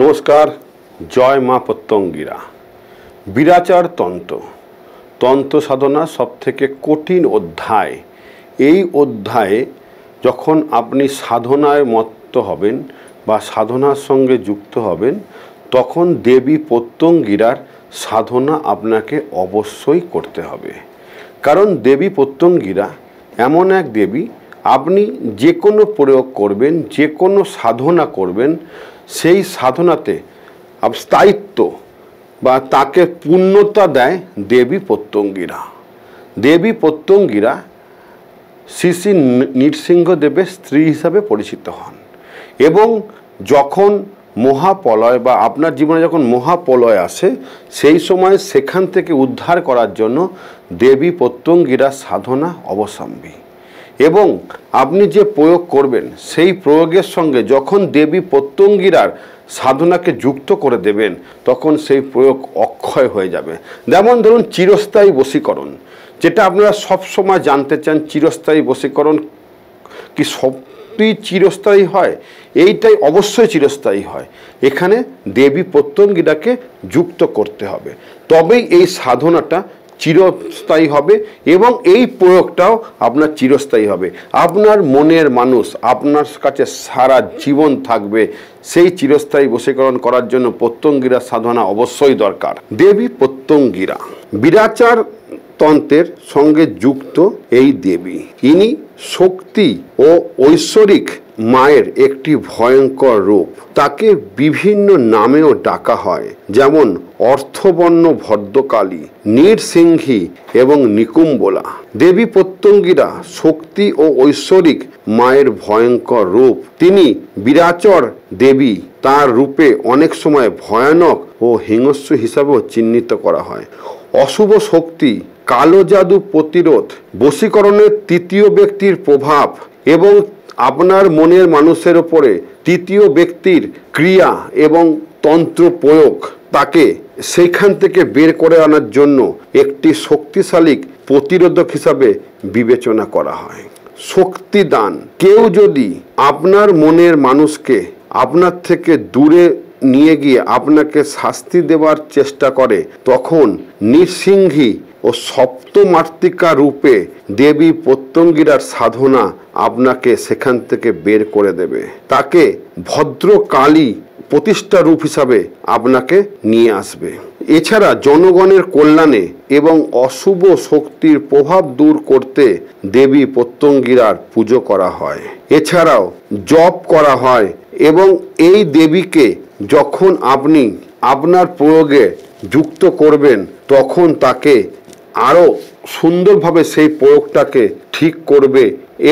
নমস্কার। জয় মা প্রত্যঙ্গিরা। বিরাচার তন্ত্র তন্ত্র সাধনা সবথেকে কঠিন অধ্যায়। এই অধ্যায়ে যখন আপনি সাধনায় মত্ত হবেন বা সাধনার সঙ্গে যুক্ত হবেন, তখন দেবী প্রত্যঙ্গিরার সাধনা আপনাকে অবশ্যই করতে হবে। কারণ দেবী প্রত্যঙ্গিরা এমন এক দেবী, আপনি যে কোনো প্রয়োগ করবেন, যে কোনো সাধনা করবেন, সেই সাধনাতে স্থায়িত্ব বা তাকে পূর্ণতা দেয় দেবী প্রত্যঙ্গিরা। দেবী প্রত্যঙ্গিরা শ্রী শ্রী নৃসিংহদেবের স্ত্রী হিসাবে পরিচিত হন এবং যখন মহাপ্রলয় বা আপনার জীবনে যখন মহাপ্রলয় আসে, সেই সময় সেখান থেকে উদ্ধার করার জন্য দেবী প্রত্যঙ্গিরা সাধনা অবলম্বী। এবং আপনি যে প্রয়োগ করবেন, সেই প্রয়োগের সঙ্গে যখন দেবী প্রত্যঙ্গিরার সাধনাকে যুক্ত করে দেবেন, তখন সেই প্রয়োগ অক্ষয় হয়ে যাবে। যেমন ধরুন চিরস্থায়ী বশীকরণ, যেটা আপনারা সবসময় জানতে চান, চিরস্থায়ী বশীকরণ কি সবই চিরস্থায়ী হয়? এইটাই অবশ্যই চিরস্থায়ী হয়। এখানে দেবী প্রত্যঙ্গিরাকে যুক্ত করতে হবে, তবেই এই সাধনাটা চিরস্থায়ী হবে এবং এই প্রয়োগটাও আপনার চিরস্থায়ী হবে। আপনার মনের মানুষ আপনার কাছে সারা জীবন থাকবে। সেই চিরস্থায়ী বশীকরণ করার জন্য প্রত্যঙ্গিরা সাধনা অবশ্যই দরকার। দেবী প্রত্যঙ্গিরা বিরাচার তন্ত্রের সঙ্গে যুক্ত এই দেবী। ইনি শক্তি ও ঐশ্বরিক মায়ের একটি ভয়ঙ্কর রূপ। তাকে বিভিন্ন নামেও ডাকা হয়, যেমন অর্থবর্ণ ভদ্রকালী, নৃসিংহী এবং নিকুম্বলা। দেবী প্রত্যঙ্গিরা শক্তি ও ঐশ্বরিক মায়ের ভয়ঙ্কর রূপ। তিনি বিরাচর দেবী। তার রূপে অনেক সময় ভয়ানক ও হিংস্র হিসাবেও চিহ্নিত করা হয়। অশুভ শক্তি, কালো জাদু প্রতিরোধ, বশীকরণের তৃতীয় ব্যক্তির প্রভাব এবং আপনার মনের মানুষের ওপরে তৃতীয় ব্যক্তির ক্রিয়া এবং তন্ত্র প্রয়োগ, তাকে সেইখান থেকে বের করে আনার জন্য একটি শক্তিশালী প্রতিরোধক হিসাবে বিবেচনা করা হয়। শক্তিদান, কেউ যদি আপনার মনের মানুষকে আপনার থেকে দূরে নিয়ে গিয়ে আপনাকে শাস্তি দেওয়ার চেষ্টা করে, তখন নৃসিংহী ও সপ্তমাতৃকা রূপে দেবী প্রত্যঙ্গিরার সাধনা আপনাকে সেখান থেকে বের করে দেবে। তাকে ভদ্রকালী প্রতিষ্ঠা রূপ হিসাবে আপনাকে নিয়ে আসবে। এছাড়া জনগণের কল্যাণে এবং অশুভ শক্তির প্রভাব দূর করতে দেবী প্রত্যঙ্গিরার পুজো করা হয়। এছাড়াও জপ করা হয় এবং এই দেবীকে যখন আপনি আপনার প্রয়োগে যুক্ত করবেন, তখন তাকে আরও সুন্দরভাবে সেই প্রয়োগটাকে ঠিক করবে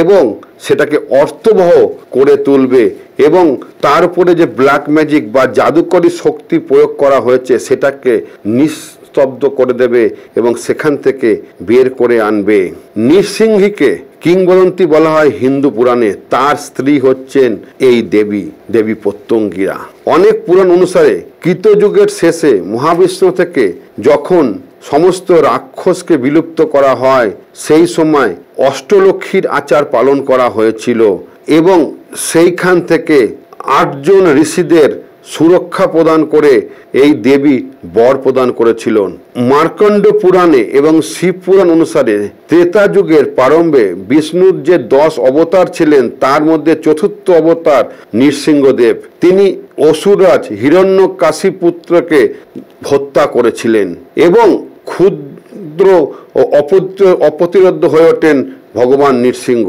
এবং সেটাকে অর্থবহ করে তুলবে এবং তার উপরে যে ব্ল্যাক ম্যাজিক বা জাদুকরী শক্তি প্রয়োগ করা হয়েছে, সেটাকে নিস্তব্ধ করে দেবে এবং সেখান থেকে বের করে আনবে। নৃসিংহীকে কিংবদন্তি বলা হয় হিন্দু পুরাণে। তার স্ত্রী হচ্ছেন এই দেবী, দেবী প্রত্যঙ্গিরা। অনেক পুরাণ অনুসারে কৃতযুগের শেষে মহাবিষ্ণু থেকে যখন সমস্ত রাক্ষসকে বিলুপ্ত করা হয়, সেই সময় অষ্টলক্ষ্মীর আচার পালন করা হয়েছিল এবং সেইখান থেকে 8 জন ঋষিদের সুরক্ষা প্রদান করে এই দেবী বর প্রদান করেছিলেন। মার্কণ্ড পুরাণে এবং শিব পুরাণ অনুসারে ত্রেতা যুগের প্রারম্ভে বিষ্ণুর যে 10 অবতার ছিলেন, তার মধ্যে চতুর্থ অবতার নৃসিংহদেব। তিনি অসুররাজ হিরণ্যকাশীপুত্রকে হত্যা করেছিলেন এবং ক্ষুদ্র ও অপ্রতিরোধ হয়ে ওঠেন ভগবান নৃসিংহ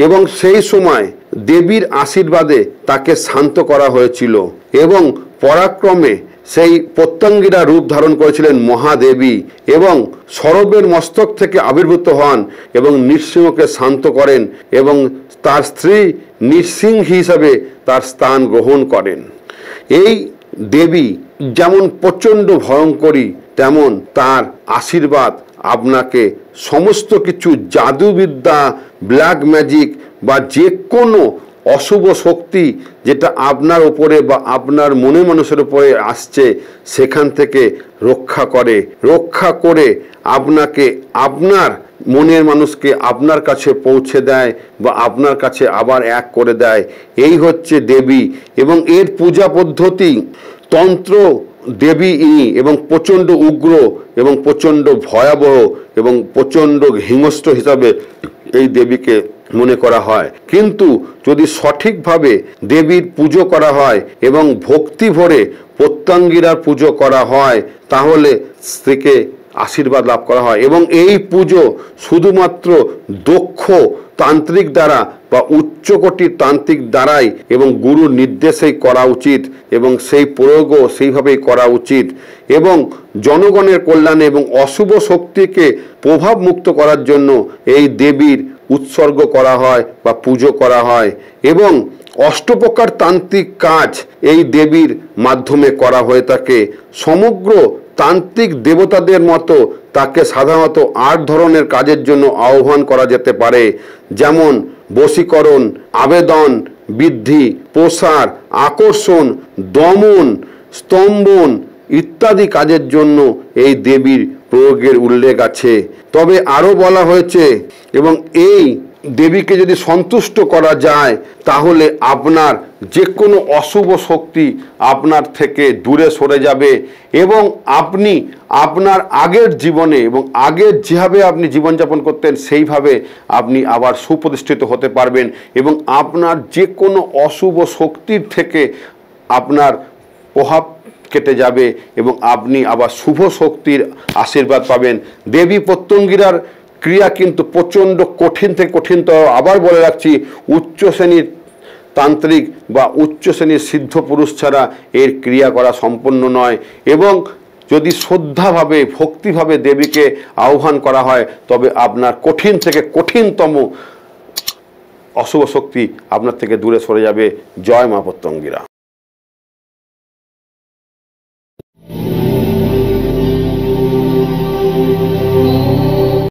এবং সেই সময় দেবীর আশীর্বাদে তাকে শান্ত করা হয়েছিল এবং পরাক্রমে সেই প্রত্যঙ্গিরা রূপ ধারণ করেছিলেন মহাদেবী এবং সরবের মস্তক থেকে আবির্ভূত হন এবং নৃসিংহকে শান্ত করেন এবং তার স্ত্রী নৃসিংহী হিসাবে তার স্থান গ্রহণ করেন। এই দেবী যেমন প্রচণ্ড ভয়ঙ্করী, তেমন তার আশীর্বাদ আপনাকে সমস্ত কিছু জাদুবিদ্যা, ব্ল্যাক ম্যাজিক বা যে কোনো অশুভ শক্তি যেটা আপনার উপরে বা আপনার মনে মানুষের উপরে আসছে, সেখান থেকে রক্ষা করে আপনাকে আপনার মনের মানুষকে আপনার কাছে পৌঁছে দেয় বা আপনার কাছে আবার এক করে দেয়। এই হচ্ছে দেবী এবং এর পূজা পদ্ধতি তন্ত্র দেবী ইনি এবং প্রচণ্ড উগ্র এবং প্রচণ্ড ভয়াবহ এবং প্রচণ্ড হিংস্র হিসাবে এই দেবীকে মনে করা হয়। কিন্তু যদি সঠিকভাবে দেবীর পুজো করা হয় এবং ভক্তি ভরে প্রত্যঙ্গিরার পুজো করা হয় তাহলে স্ত্রীকে আশীর্বাদ লাভ করা হয়। এবং এই পুজো শুধুমাত্র দক্ষ তান্ত্রিক দ্বারা বা উচ্চকোটির তান্ত্রিক দ্বারাই এবং গুরুর নির্দেশেই করা উচিত এবং সেই প্রয়োগও সেইভাবেই করা উচিত এবং জনগণের কল্যাণে এবং অশুভ শক্তিকে প্রভাব মুক্ত করার জন্য এই দেবীর উৎসর্গ করা হয় বা পুজো করা হয় এবং অষ্টপ্রকার তান্ত্রিক কাজ এই দেবীর মাধ্যমে করা হয়ে থাকে। সমগ্র তান্ত্রিক দেবতাদের মতো তাকে সাধারণত 8 ধরনের কাজের জন্য আহ্বান করা যেতে পারে, যেমন বশীকরণ, আবেদন, বৃদ্ধি, প্রসার, আকর্ষণ, দমন, স্তম্ভন ইত্যাদি কাজের জন্য এই দেবীর প্রয়োগের উল্লেখ আছে। তবে আরও বলা হয়েছে এবং এই দেবীকে যদি সন্তুষ্ট করা যায় তাহলে আপনার যে কোনো অশুভ শক্তি আপনার থেকে দূরে সরে যাবে এবং আপনি আপনার আগের জীবনে এবং আগের যেভাবে আপনি জীবনযাপন করতেন সেইভাবে আপনি আবার সুপ্রতিষ্ঠিত হতে পারবেন এবং আপনার যে কোনো অশুভ শক্তির থেকে আপনার প্রভাব কেটে যাবে এবং আপনি আবার শুভ শক্তির আশীর্বাদ পাবেন। দেবী প্রত্যঙ্গিরার ক্রিয়া কিন্তু প্রচণ্ড কঠিন থেকে কঠিনতর। আবার বলে রাখছি, উচ্চ শ্রেণীর তান্ত্রিক বা উচ্চ শ্রেণীর সিদ্ধ পুরুষ ছাড়া এর ক্রিয়া করা সম্পন্ন নয় এবং যদি শ্রদ্ধাভাবে ভক্তিভাবে দেবীকে আহ্বান করা হয় তবে আপনার কঠিন থেকে কঠিনতম অশুভ শক্তি আপনার থেকে দূরে সরে যাবে। জয় মা প্রত্যঙ্গিরা।